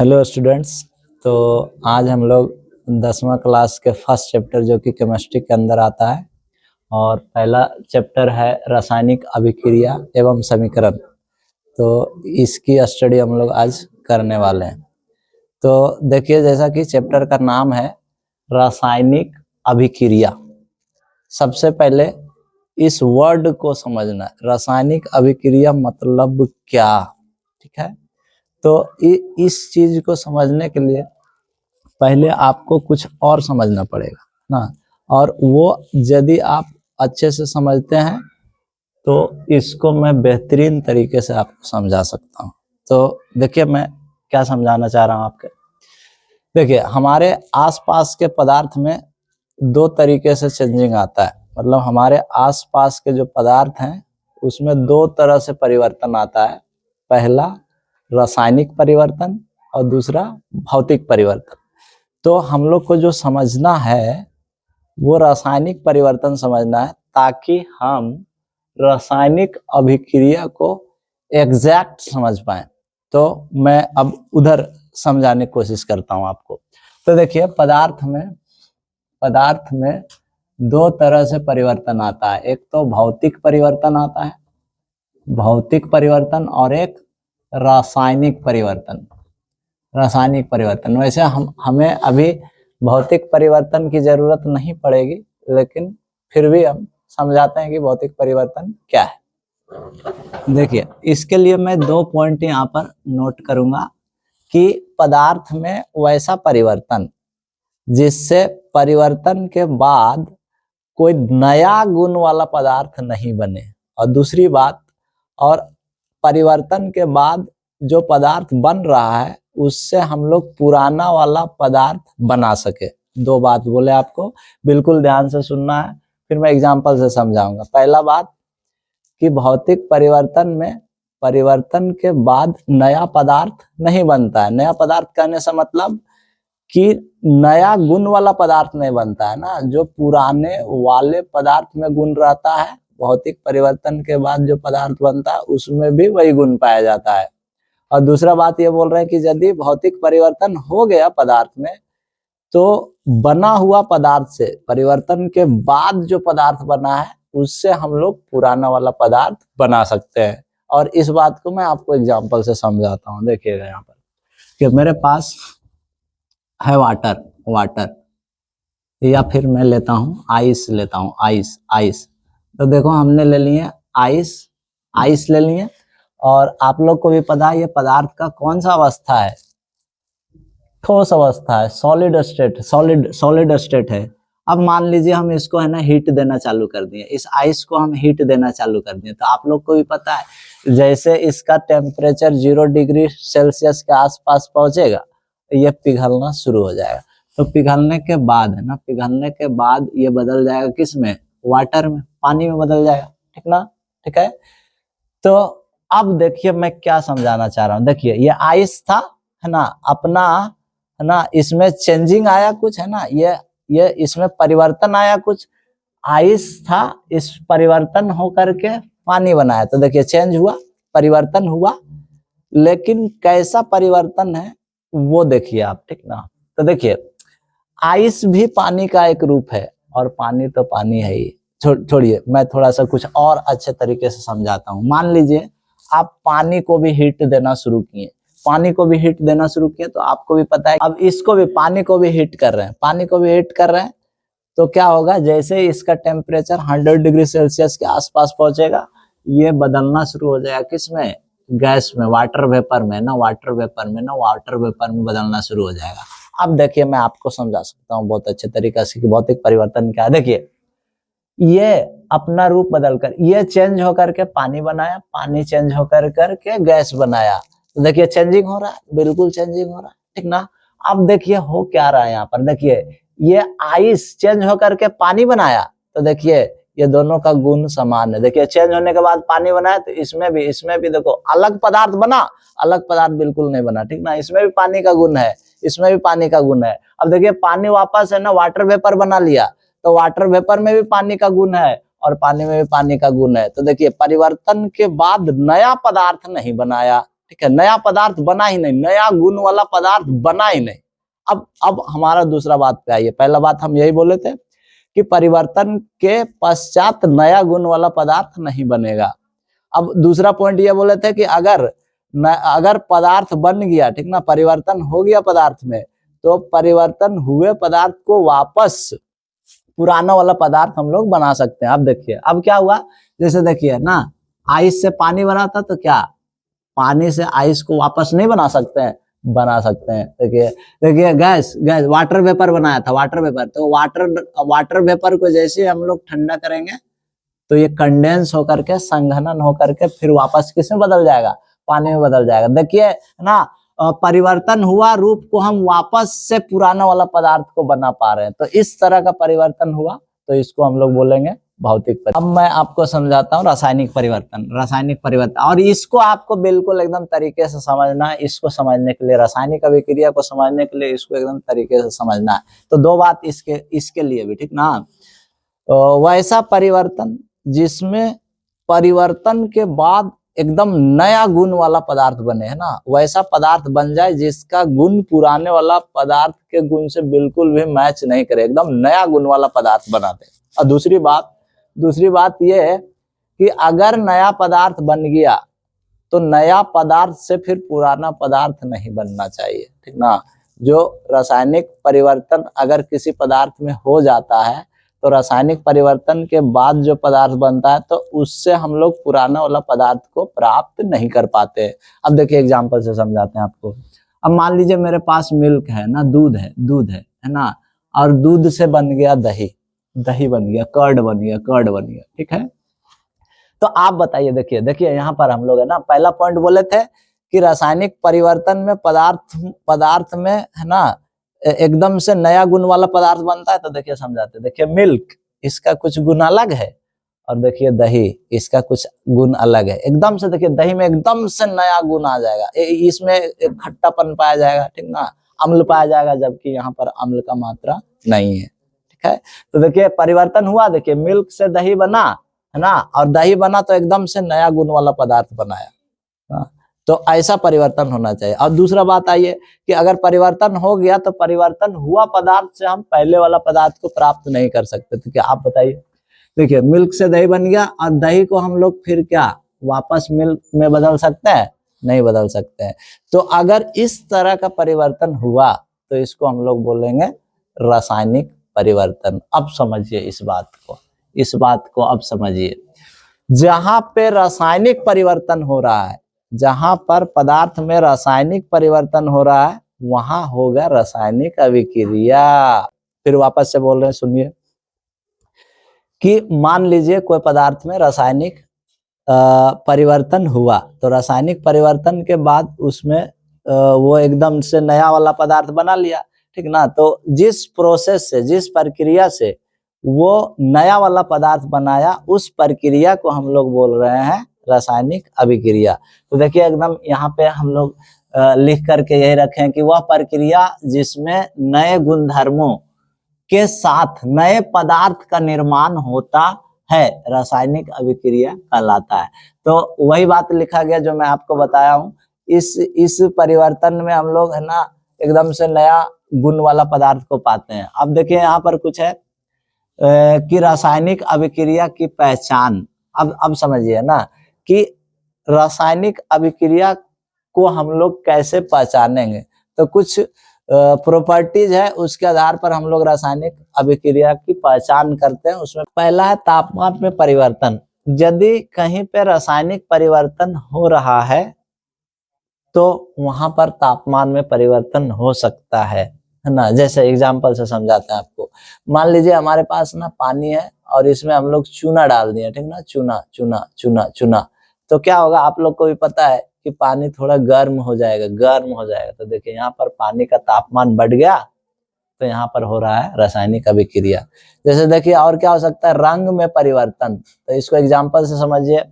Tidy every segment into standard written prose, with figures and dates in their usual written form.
Hello students. तो आज हम लोग 10वां क्लास के फर्स्ट चैप्टर जो कि केमिस्ट्री के अंदर आता है और पहला चैप्टर है रासायनिक अभिक्रिया एवं समीकरण। तो इसकी स्टडी हम लोग आज करने वाले हैं। तो देखिए, जैसा कि चैप्टर का नाम है रासायनिक अभिक्रिया। सबसे पहले इस वर्ड को समझना है, रासायनिक अभिक्रिया मतलब क्या। ठीक है, तो इस चीज को समझने के लिए पहले आपको कुछ और समझना पड़ेगा ना। और वो यदि आप अच्छे से समझते हैं तो इसको मैं बेहतरीन तरीके से आपको समझा सकता हूँ। तो देखिए, मैं क्या समझाना चाह रहा हूँ आपके। देखिए, हमारे आसपास के पदार्थ में दो तरीके से चेंजिंग आता है। मतलब हमारे आसपास के जो पदार्थ हैं उसमें दो तरह से परिवर्तन आता है। पहला रासायनिक परिवर्तन और दूसरा भौतिक परिवर्तन। तो हम लोग को जो समझना है वो रासायनिक परिवर्तन समझना है, ताकि हम रासायनिक अभिक्रिया को एग्जैक्ट समझ पाए। तो मैं अब उधर समझाने की कोशिश करता हूं आपको। तो देखिए, पदार्थ में दो तरह से परिवर्तन आता है। एक तो भौतिक परिवर्तन आता है, भौतिक परिवर्तन, और एक रासायनिक परिवर्तन। रासायनिक परिवर्तन वैसे हमें अभी भौतिक परिवर्तन की जरूरत नहीं पड़ेगी, लेकिन फिर भी हम समझाते हैं कि भौतिक परिवर्तन क्या है। देखिए, इसके लिए मैं दो पॉइंट यहाँ पर नोट करूंगा कि पदार्थ में वैसा परिवर्तन जिससे परिवर्तन के बाद कोई नया गुण वाला पदार्थ नहीं बने, और दूसरी बात, और परिवर्तन के बाद जो पदार्थ बन रहा है उससे हम लोग पुराना वाला पदार्थ बना सके। दो बात बोले आपको, बिल्कुल ध्यान से सुनना है, फिर मैं एग्जांपल से समझाऊंगा। पहला बात कि भौतिक परिवर्तन में परिवर्तन के बाद नया पदार्थ नहीं बनता है। नया पदार्थ कहने से मतलब कि नया गुण वाला पदार्थ नहीं बनता है ना। जो पुराने वाले पदार्थ में गुण रहता है, भौतिक परिवर्तन के बाद जो पदार्थ बनता है उसमें भी वही गुण पाया जाता है। और दूसरा बात ये बोल रहे हैं कि यदि भौतिक परिवर्तन हो गया पदार्थ में, तो बना हुआ पदार्थ से परिवर्तन के बाद जो पदार्थ बना है उससे हम लोग पुराना वाला पदार्थ बना सकते हैं। और इस बात को मैं आपको एग्जांपल से समझाता हूँ। देखिएगा यहाँ पर कि मेरे पास है वाटर, या फिर मैं लेता हूँ आइस, लेता हूँ आइस। तो देखो, हमने ले लिए आइस ले लिए। और आप लोग को भी पता है ये पदार्थ का कौन सा अवस्था है, ठोस अवस्था है, सॉलिड स्टेट है। अब मान लीजिए हम इसको है ना हीट देना चालू कर दिए, इस आइस को हम हीट देना चालू कर दिए, तो आप लोग को भी पता है जैसे इसका टेम्परेचर 0 डिग्री सेल्सियस के आसपास पहुंचेगा ये पिघलना शुरू हो जाएगा। तो पिघलने के बाद है ना, पिघलने के बाद ये बदल जाएगा किस में, वाटर में, पानी में बदल जाएगा। ठीक ना, ठीक है। तो अब देखिए मैं क्या समझाना चाह रहा हूँ। देखिए, ये आइस था, है ना, अपना, है ना, इसमें चेंजिंग आया कुछ, है ना, ये इसमें परिवर्तन आया कुछ। आइस था, इस परिवर्तन होकर के पानी बनाया। तो देखिए, चेंज हुआ, परिवर्तन हुआ, लेकिन कैसा परिवर्तन है वो देखिए आप। ठीक ना। तो देखिए, आइस भी पानी का एक रूप है, और पानी तो पानी है ही। छोड़िए, मैं थोड़ा सा कुछ और अच्छे तरीके से समझाता हूँ। मान लीजिए आप पानी को भी हीट देना शुरू किए, तो आपको भी पता है, अब इसको भी, पानी को भी हीट कर रहे हैं, तो क्या होगा, जैसे इसका टेम्परेचर 100 डिग्री सेल्सियस के आसपास पहुंचेगा, ये बदलना शुरू हो जाएगा किसमें, गैस में, वाटर वेपर में बदलना शुरू हो जाएगा। अब देखिए, मैं आपको समझा सकता हूँ बहुत अच्छे तरीके से कि भौतिक परिवर्तन क्या है। देखिए, ये अपना रूप बदलकर, ये चेंज होकर के पानी बनाया, पानी चेंज होकर के गैस बनाया। तो देखिए, चेंजिंग हो रहा है, बिल्कुल चेंजिंग हो रहा है। ठीक ना। अब देखिए हो क्या रहा है यहाँ पर। देखिए, ये आइस चेंज होकर के पानी बनाया, तो देखिए ये दोनों का गुण समान है। देखिए, चेंज होने के बाद पानी बनाया, तो इसमें भी देखो अलग पदार्थ बना, अलग पदार्थ बिल्कुल नहीं बना। ठीक ना। इसमें भी पानी का गुण है, इसमें भी पानी का गुण है। अब देखिए, पानी वापस है ना वाटर वेपर बना लिया, तो वाटर वेपर में भी पानी का गुण है और पानी में भी पानी का गुण है। तो देखिए, परिवर्तन के बाद नया पदार्थ नहीं बनाया, ठीक है, नया पदार्थ बना ही नहीं, नया गुण वाला पदार्थ बना ही नहीं। अब हमारा दूसरा बात पे आइए। पहला बात हम यही बोले थे कि परिवर्तन के पश्चात नया गुण वाला पदार्थ नहीं बनेगा। अब दूसरा पॉइंट ये बोले थे कि अगर पदार्थ बन गया, ठीक ना, परिवर्तन हो गया पदार्थ में, तो परिवर्तन हुए पदार्थ को वापस पुराना वाला पदार्थ हम लोग बना सकते हैं। अब देखिए अब क्या हुआ, जैसे देखिए ना, आइस से पानी बना था, तो क्या पानी से आइस को वापस नहीं बना सकते हैं? बना सकते हैं। देखिए देखिए गैस वाटर वेपर बनाया था, वाटर वेपर, तो वाटर वेपर को जैसे हम लोग ठंडा करेंगे तो ये कंडेंस होकर के, संघनन होकर के फिर वापस किसमें बदल जाएगा? पानी में बदल जाएगा। देखिए ना, परिवर्तन हुआ, रूप को हम वापस से पुराना वाला पदार्थ को बना पा रहे हैं, तो इस तरह का परिवर्तन हुआ, तो इसको हम लोग बोलेंगे भौतिक परिवर्तन। अब मैं आपको समझाता हूँ रासायनिक परिवर्तन। रासायनिक परिवर्तन, और इसको आपको बिल्कुल एकदम तरीके से समझना है। इसको समझने के लिए, रासायनिक अभिक्रिया को समझने के लिए इसको एकदम तरीके से समझना है। तो दो बात इसके लिए भी, ठीक ना, वैसा परिवर्तन जिसमें परिवर्तन के बाद एकदम नया गुण वाला पदार्थ बने, है ना, वैसा पदार्थ बन जाए जिसका गुण पुराने वाला पदार्थ के गुण से बिल्कुल भी मैच नहीं करे, एकदम नया गुण वाला पदार्थ बना दे। और दूसरी बात यह है कि अगर नया पदार्थ बन गया तो नया पदार्थ से फिर पुराना पदार्थ नहीं बनना चाहिए, ठीक ना। जो रासायनिक परिवर्तन अगर किसी पदार्थ में हो जाता है तो रासायनिक परिवर्तन के बाद जो पदार्थ बनता है तो उससे हम लोग पुराना वाला पदार्थ को प्राप्त नहीं कर पाते। अब देखिए एग्जांपल से समझाते हैं आपको। अब मान लीजिए मेरे पास मिल्क है ना, दूध है ना, और दूध से बन गया दही बन गया, कर्ड बन गया, ठीक है। तो आप बताइए, देखिए यहाँ पर हम लोग है ना, पहला पॉइंट बोले थे कि रासायनिक परिवर्तन में पदार्थ में है ना एकदम से नया गुण वाला पदार्थ बनता है। तो देखिए समझाते, देखिए मिल्क, इसका कुछ गुण अलग है, और देखिए दही, इसका कुछ गुण अलग है। एकदम से देखिए दही में एकदम से नया गुण आ जाएगा, इसमें खट्टापन पाया जाएगा, ठीक ना, अम्ल पाया जाएगा, जबकि यहाँ पर अम्ल का मात्रा नहीं है, ठीक है। तो देखिए परिवर्तन हुआ, देखिए मिल्क से दही बना, है ना, और दही बना तो एकदम से नया गुण वाला पदार्थ बनाया। तो ऐसा परिवर्तन होना चाहिए। और दूसरा बात आइए कि अगर परिवर्तन हो गया तो परिवर्तन हुआ पदार्थ से हम पहले वाला पदार्थ को प्राप्त नहीं कर सकते। तो क्या आप बताइए, देखिए मिल्क से दही बन गया, और दही को हम लोग फिर क्या वापस मिल्क में बदल सकते हैं? नहीं बदल सकते हैं। तो अगर इस तरह का परिवर्तन हुआ तो इसको हम लोग बोलेंगे रासायनिक परिवर्तन। अब समझिए इस बात को अब समझिए। जहां पे रासायनिक परिवर्तन हो रहा है, जहां पर पदार्थ में रासायनिक परिवर्तन हो रहा है, वहां होगा रासायनिक अभिक्रिया। फिर वापस से बोल रहे हैं, सुनिए कि मान लीजिए कोई पदार्थ में रासायनिक परिवर्तन हुआ, तो रासायनिक परिवर्तन के बाद उसमें वो एकदम से नया वाला पदार्थ बना लिया, ठीक ना। तो जिस प्रोसेस से, जिस प्रक्रिया से वो नया वाला पदार्थ बनाया, उस प्रक्रिया को हम लोग बोल रहे हैं रासायनिक अभिक्रिया। तो देखिए एकदम यहाँ पे हम लोग लिख करके यही रखें कि वह प्रक्रिया जिसमें नए गुणधर्मों के साथ नए पदार्थ का निर्माण होता है, रासायनिक अभिक्रिया कहलाता है। तो वही बात लिखा गया जो मैं आपको बताया हूँ। इस परिवर्तन में हम लोग है ना एकदम से नया गुण वाला पदार्थ को पाते हैं। अब देखिए यहाँ पर कुछ है कि रासायनिक अभिक्रिया की पहचान। अब समझिए ना कि रासायनिक अभिक्रिया को हम लोग कैसे पहचानेंगे। तो कुछ प्रॉपर्टीज है, उसके आधार पर हम लोग रासायनिक अभिक्रिया की पहचान करते हैं। उसमें पहला है तापमान में परिवर्तन। यदि कहीं पे रासायनिक परिवर्तन हो रहा है तो वहां पर तापमान में परिवर्तन हो सकता है ना। जैसे एग्जांपल से समझाते हैं आपको। मान लीजिए हमारे पास ना पानी है और इसमें हम लोग चूना डाल दिए, ठीक ना, चूना। तो क्या होगा, आप लोग को भी पता है कि पानी थोड़ा गर्म हो जाएगा। तो देखिए यहाँ पर पानी का तापमान बढ़ गया, तो यहाँ पर हो रहा है रासायनिक अभिक्रिया। जैसे देखिए और क्या हो सकता है, रंग में परिवर्तन। तो इसको एग्जाम्पल से समझिए।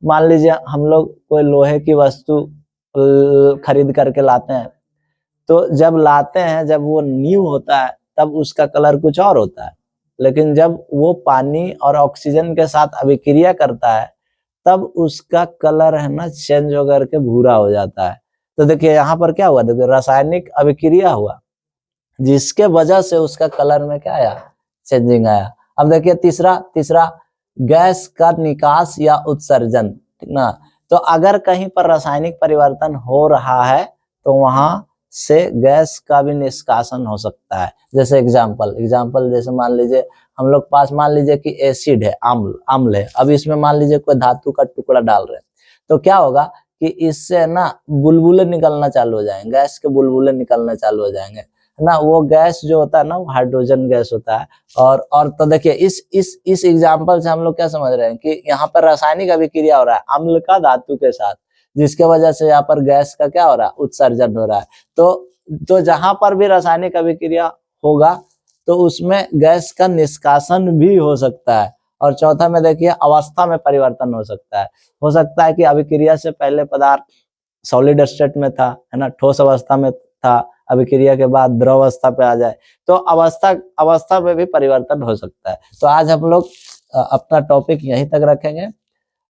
मान लीजिए हम लोग कोई लोहे की वस्तु खरीद करके लाते हैं, तो जब लाते हैं, जब वो न्यू होता है तब उसका कलर कुछ और होता है, लेकिन जब वो पानी और ऑक्सीजन के साथ अभिक्रिया करता है तब उसका कलर है ना चेंज होकर के भूरा हो जाता है। तो देखिए यहाँ पर क्या हुआ, देखिए रासायनिक अभिक्रिया हुआ जिसके वजह से उसका कलर में क्या आया, चेंजिंग आया। अब देखिए तीसरा गैस का निकास या उत्सर्जन, ठीक ना। तो अगर कहीं पर रासायनिक परिवर्तन हो रहा है तो वहां से गैस का भी निष्कासन हो सकता है। जैसे एग्जाम्पल जैसे मान लीजिए हम लोग पास मान लीजिए कि एसिड है, अम्ल है, अब इसमें मान लीजिए कोई धातु का टुकड़ा डाल रहे हैं, तो क्या होगा कि इससे ना बुलबुले निकलना चालू हो जाएंगे, गैस के बुलबुले निकलना चालू हो जाएंगे, है ना। वो गैस जो होता है ना वो हाइड्रोजन गैस होता है। और तो देखिए इस एग्जाम्पल से हम लोग क्या समझ रहे हैं कि यहाँ पर रासायनिक अभिक्रिया हो रहा है अम्ल का धातु के साथ, जिसके वजह से यहाँ पर गैस का क्या हो रहा है, उत्सर्जन हो रहा है। तो जहां पर भी रासायनिक अभिक्रिया होगा तो उसमें गैस का निष्कासन भी हो सकता है। और चौथा में देखिए अवस्था में परिवर्तन हो सकता है कि अभिक्रिया से पहले पदार्थ सॉलिड स्टेट में था, है ना, ठोस अवस्था में था, अभिक्रिया के बाद द्रव अवस्था पे आ जाए, तो अवस्था में भी परिवर्तन हो सकता है। तो आज हम लोग अपना टॉपिक यहीं तक रखेंगे।